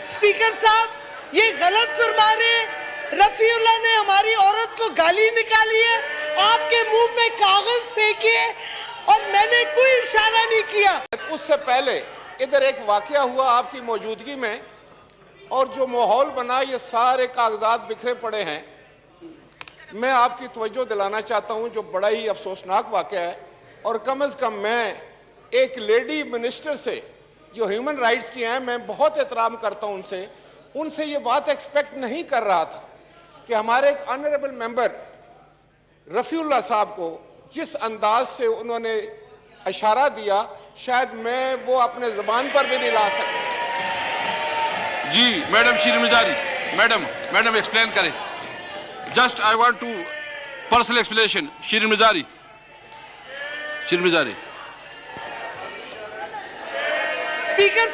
Speaker साहब, ये गलत फरमा रहे। रफीउल्लाह ने हमारी औरत को गाली निकाली है, आपके मुंह में कागज फेंके और मैंने कोई इशारा नहीं किया। उससे पहले इधर एक वाकया हुआ आपकी मौजूदगी में, और जो माहौल बना, ये सारे कागजात बिखरे पड़े हैं। मैं आपकी तवज्जो दिलाना चाहता हूं, जो बड़ा ही अफसोसनाक वाकया है, और कम से कम मैं एक लेडी मिनिस्टर से जो ह्यूमन राइट्स की हैं, मैं बहुत एहतराम करता हूं उनसे ये बात एक्सपेक्ट नहीं कर रहा था कि हमारे एक ऑनरेबल मेंबर रफीउल्लाह साहब को जिस अंदाज से उन्होंने इशारा दिया, शायद मैं वो अपने ज़बान पर भी नहीं ला सकता। जी madam Shireen Mazari, madam explain करें। Just I want to personal explanation. Shireen Mazari. Speaker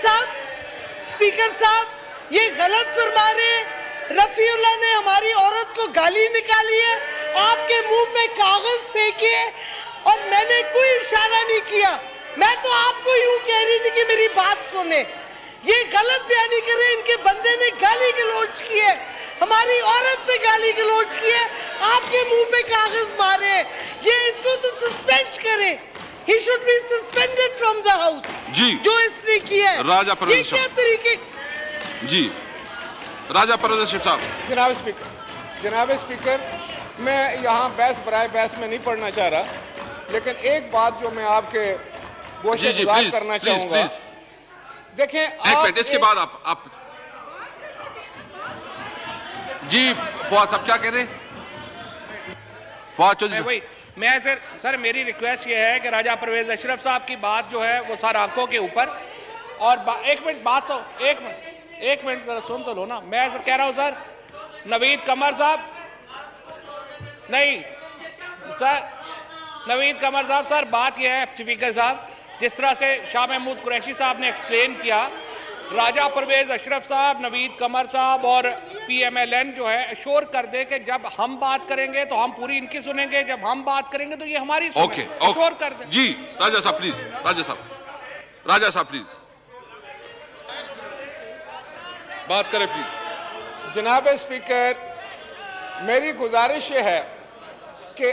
साहब, ये गलत फरमा रहे। रफीउल्लाह ने हमारी औरत को गाली निकाली है, आपके मुंह में कागज फेंके और मैंने कोई इशारा नहीं किया। मैं तो आपको यूं कह रही थी कि मेरी बात सुने। ये गलत बयानी कर रहे, इनके बंदे ने गाली गलौज की है, हमारी औरत पे गाली गलौज की है, आपके मुंह पे कागज मारे। ये इसको तो सस्पेंड करें। He should be suspended from the house। जी, जो इसने किया है। राजा परवेज, ये क्या तरीके? जी राजा परवेज साहब। जनाब स्पीकर, मैं यहाँ बहस बराए बहस में नहीं पढ़ना चाह रहा, लेकिन एक बात जो मैं आपके गोशे गुजार करना चाहूँगा। देखें, एक मिनट, इसके बाद आप जी फवाद साहब क्या कह रहे हैं? फवाद चौधरी। मैं सर मेरी रिक्वेस्ट ये है कि राजा परवेज अशरफ साहब की बात जो है वो सर आंखों के ऊपर, और एक मिनट जरा सुन तो लो ना। मैं कह रहा हूँ सर, नवीद कमर साहब नहीं सर, नवीद कमर साहब, सर बात यह है स्पीकर साहब, जिस तरह से शाह महमूद कुरैशी साहब ने एक्सप्लेन किया, राजा परवेज अशरफ साहब, नवीद कमर साहब और PMLN जो है एश्योर कर दे कि जब हम बात करेंगे तो हम पूरी इनकी सुनेंगे, जब हम बात करेंगे तो ये हमारी सुनेंगे। एश्योर कर दे। जी राजा साहब प्लीज, राजा साहब प्लीज बात करें प्लीज। जनाब स्पीकर, मेरी गुजारिश ये है कि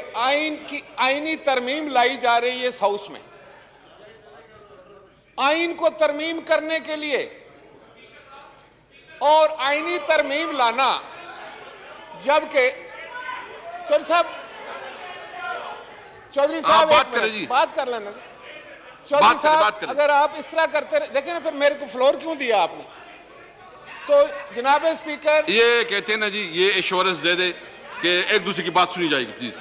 आईनी तरमीम लाई जा रही है इस हाउस में। आईन को तरमीम करने के लिए और आईनी तरमीम लाना, जबकि चौधरी साहब बात कर लेना। चौधरी साहब, अगर आप इस तरह करते देखें ना, फिर मेरे को फ्लोर क्यों दिया आपने? तो जनाब स्पीकर, ये कहते हैं ना जी, ये एश्योरेंस दे दे कि एक दूसरे की बात सुनी जाएगी प्लीज।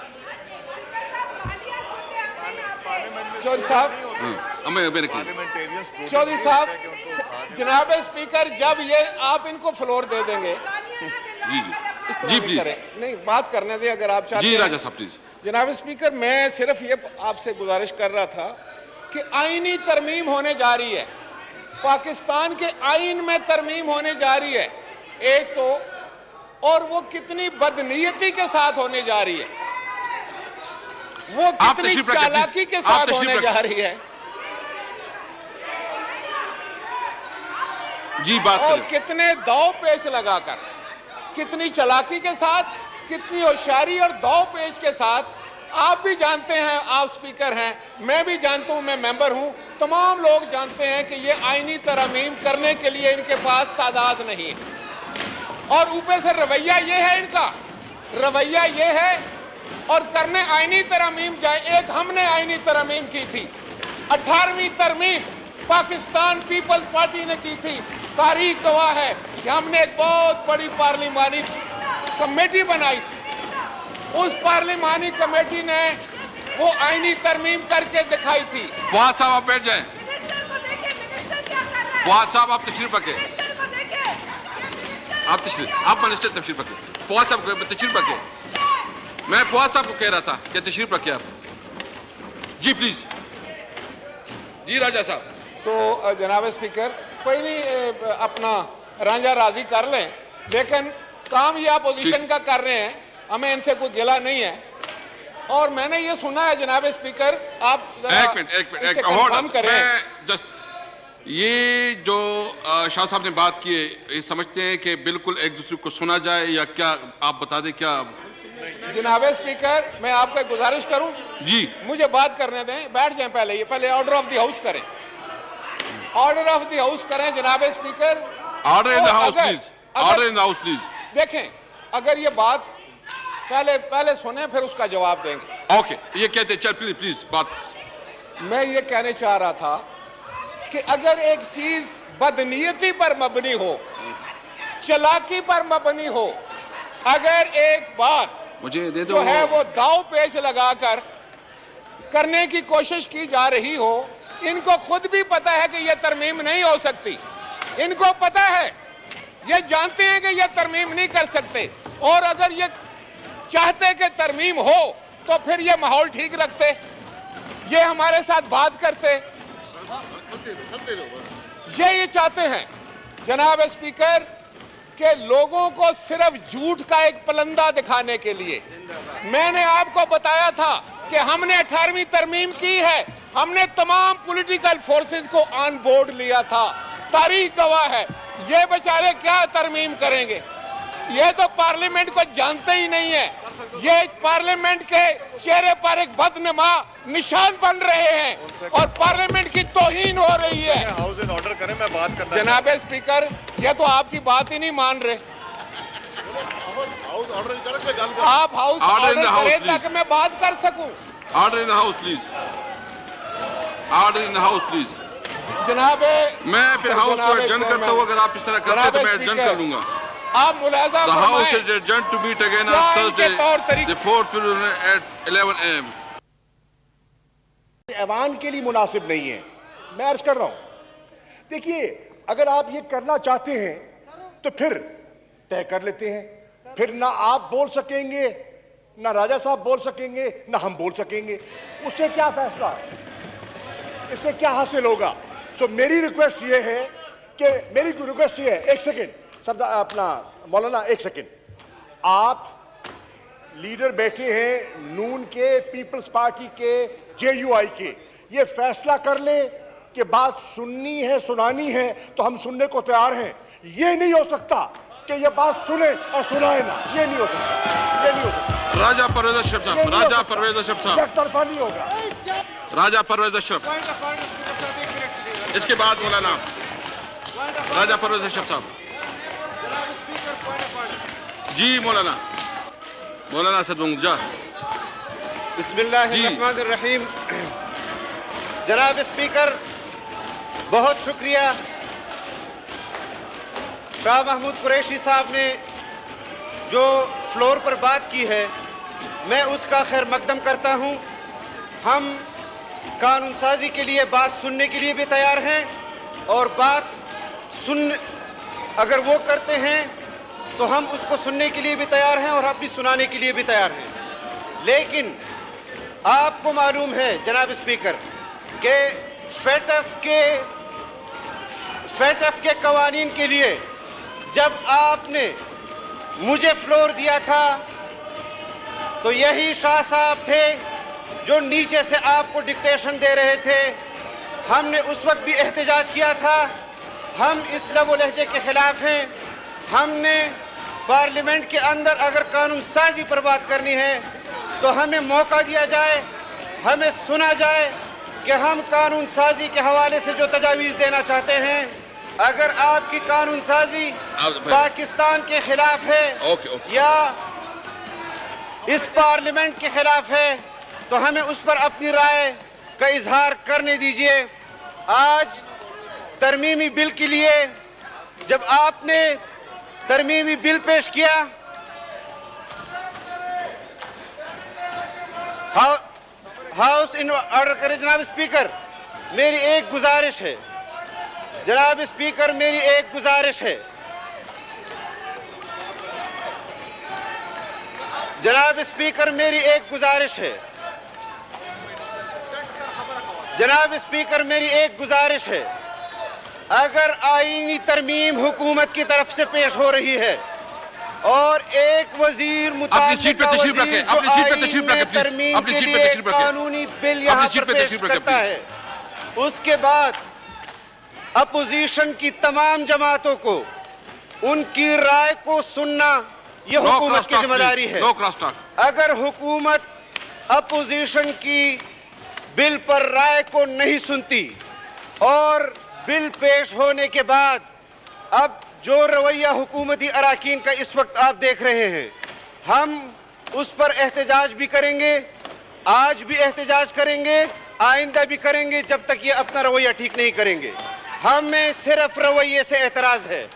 चौधरी साहब, चौधरी साहब, जनाब स्पीकर, जब ये आप इनको फ्लोर दे देंगे, जी प्लीज नहीं बात करने दें अगर आप चाहते हैं। जी राजा साहब प्लीज। जनाब स्पीकर, मैं सिर्फ ये आपसे गुजारिश कर रहा था कि आईनी तरमीम होने जा रही है, पाकिस्तान के आईन में तरमीम होने जा रही है एक तो, और वो कितनी बदनीयती के साथ होने जा रही है, वो कितनी चालाकी के साथ होने जा रही है। जी बात और कितने दाव पेश लगाकर, कितनी चालाकी के साथ, कितनी होशियारी और दाव पेश के साथ। आप भी जानते हैं, आप स्पीकर हैं, मैं भी जानता हूं, मैं मेंबर हूं, तमाम लोग जानते हैं कि ये आईनी तरमीम करने के लिए इनके पास तादाद नहीं है। और ऊपर से रवैया ये है इनका, रवैया ये है, और करने आईनी तरमीम जाए। एक हमने आईनी तरमीम की थी, 18वीं तरमीम पाकिस्तान पीपल्स पार्टी ने की थी। तारीख गवाह है कि हमने एक बहुत बड़ी पार्लिमानी कमेटी बनाई थी। उस पार्लिमानी कमेटी ने वो आईनी तरमीम करके दिखाई थी। फवाद साहब आप बैठ जाएं। फवाद साहब आप तशरीफ रखें, आप मिनिस्टर तशरीफ रखें। फवाद साहब तशरीफ रखें। मैं फवाद साहब को कह रहा था कि तशरीफ रखें आप। जी प्लीज। जी राजा साहब। तो जनाब स्पीकर, कोई नहीं, अपना रांझा राजी कर लें, लेकिन काम ये अपोजिशन का कर रहे हैं, हमें इनसे कोई गिला नहीं है। और मैंने ये सुना है जनाब स्पीकर, आप एक मिनट कंफर्म करें। ये जो शाह साहब ने बात की है, ये समझते हैं कि बिल्कुल एक दूसरे को सुना जाए या क्या? आप बता दें क्या? जनाब स्पीकर, मैं आपको गुजारिश करूं, जी मुझे बात करने दें, बैठ जाएं पहले। ये पहले ऑर्डर ऑफ द हाउस करें, ऑर्डर ऑफ द हाउस करें जनाब speaker. Order in the house please, order in the house please. देखें, अगर ये बात पहले सुने फिर उसका जवाब देंगे। ओके, ये कहते चल प्लीज प्लीज बात। मैं ये कहने चाह रहा था कि अगर एक चीज बदनीयती पर मबनी हो, चालाकी पर मबनी हो, अगर एक बात मुझे दे दो जो है वो दाव पेच लगाकर करने की कोशिश की जा रही हो, इनको खुद भी पता है कि यह तरमीम नहीं हो सकती, इनको पता है, ये जानते हैं कि यह तरमीम नहीं कर सकते, और अगर ये चाहते कि तरमीम हो तो फिर ये माहौल ठीक रखते, ये हमारे साथ बात करते। ये चाहते हैं जनाब स्पीकर के लोगों को सिर्फ झूठ का एक पलंदा दिखाने के लिए। मैंने आपको बताया था कि हमने 18वीं तरमीम की है, हमने तमाम पॉलिटिकल फोर्सेस को ऑन बोर्ड लिया था, तारीख गवाह है। ये बेचारे क्या तरमीम करेंगे? ये तो पार्लियामेंट को जानते ही नहीं है, ये पार्लियामेंट के चेहरे पर एक बदनमा निशान बन रहे हैं और पार्लियामेंट की तौहीन हो रही है। हाउस इन ऑर्डर करें, मैं बात करता हूं। जनाब स्पीकर, ये तो आपकी बात ही नहीं मान रहे। हाउस ऑर्डर करें, मैं गल आप हाउस ऑर्डर करें ताकि मैं बात कर सकूं। Order in the house please, order in the house please. जनाब, मैं फिर हाउस को एडजर्न करता हूँ, अगर आप इस तरह करते हैं तो मैं एडजर्न कर लूंगा। आप मुलाजा The House फरमाएं। is adjourned to meet again क्या on इनके तौर Thursday, तरीके- the 4th February at 11 a.m. ऐवान के लिए मुनासिब नहीं है, मैं अर्ज कर रहा हूं। देखिए, अगर आप ये करना चाहते हैं तो फिर तय कर लेते हैं, फिर ना आप बोल सकेंगे, ना राजा साहब बोल सकेंगे, ना हम बोल सकेंगे। उससे क्या फैसला, इससे क्या हासिल होगा? सो मेरी रिक्वेस्ट ये है एक सेकेंड सरदार, अपना मौलाना, एक सेकेंड। आप लीडर बैठे हैं नून के, पीपल्स पार्टी के, जेयूआई के, ये फैसला कर ले कि बात सुननी है, सुनानी है, तो हम सुनने को तैयार हैं। ये नहीं हो सकता कि ये बात सुने और सुनाए ना, ये नहीं हो सकता, ये नहीं हो सकता। राजा परवेज अशरफ साहब, राजा परवेज अशरफ साहब, एक तरफा नहीं होगा। राजा परवेज अशरफ, इसके बाद मौलाना राजा परवेज अशरफ साहब। जी मौलाना, मौलाना सदमुंजा। बिस्मिल्लाहिर्रहमानिर्रहीम। जनाब स्पीकर, बहुत शुक्रिया शाह महमूद कुरैशी साहब ने जो फ्लोर पर बात की है, मैं उसका खैर मकदम करता हूं। हम कानून साजी के लिए बात सुनने के लिए भी तैयार हैं, और बात सुन अगर वो करते हैं तो हम उसको सुनने के लिए भी तैयार हैं और अपनी सुनाने के लिए भी तैयार हैं। लेकिन आपको मालूम है जनाब स्पीकर कि फेटफ के कवानीन के लिए जब आपने मुझे फ्लोर दिया था तो यही शाह साहब थे जो नीचे से आपको डिक्टेशन दे रहे थे। हमने उस वक्त भी एहतजाज किया था, हम इस लब व लहजे के खिलाफ हैं। हमने पार्लियामेंट के अंदर अगर कानून साजी पर बात करनी है तो हमें मौका दिया जाए, हमें सुना जाए कि हम कानून साजी के हवाले से जो तजावीज़ देना चाहते हैं, अगर आपकी कानून साजी पाकिस्तान के खिलाफ है या इस पार्लियामेंट के खिलाफ है तो हमें उस पर अपनी राय का इजहार करने दीजिए। आज तरमीमी बिल के लिए जब आपने तरमीमी बिल पेश किया, हाउस इन ऑर्डर करें। जनाब स्पीकर, मेरी एक गुजारिश है, जनाब स्पीकर मेरी एक गुजारिश है, जनाब स्पीकर मेरी एक गुजारिश है, जनाब स्पीकर मेरी एक गुजारिश है। अगर आईनी तरमीम हुकूमत की तरफ से पेश हो रही है और एक वजीर अपनी सीट पे तशरीफ रखें, अपनी सीट पे तशरीफ रखें प्लीज, अपनी सीट पे तशरीफ रखें, कानूनी बिल यहाँ पर पेश करता है, उसके बाद अपोजिशन की तमाम जमातों को उनकी राय को सुनना ये नो हुकूमत क्रॉस की टॉक, जिम्मेदारी प्लीज। है। No cross talk. अगर हुकूमत अपोजिशन की बिल पर राय को नहीं सुनती और बिल पेश होने के बाद अब जो रवैया हुकूमती अराकीन का इस वक्त आप देख रहे हैं, हम उस पर एहतजाज भी करेंगे, आज भी एहतजाज करेंगे, आइंदा भी करेंगे, जब तक ये अपना रवैया ठीक नहीं करेंगे। हमें सिर्फ रवैये से एतराज है।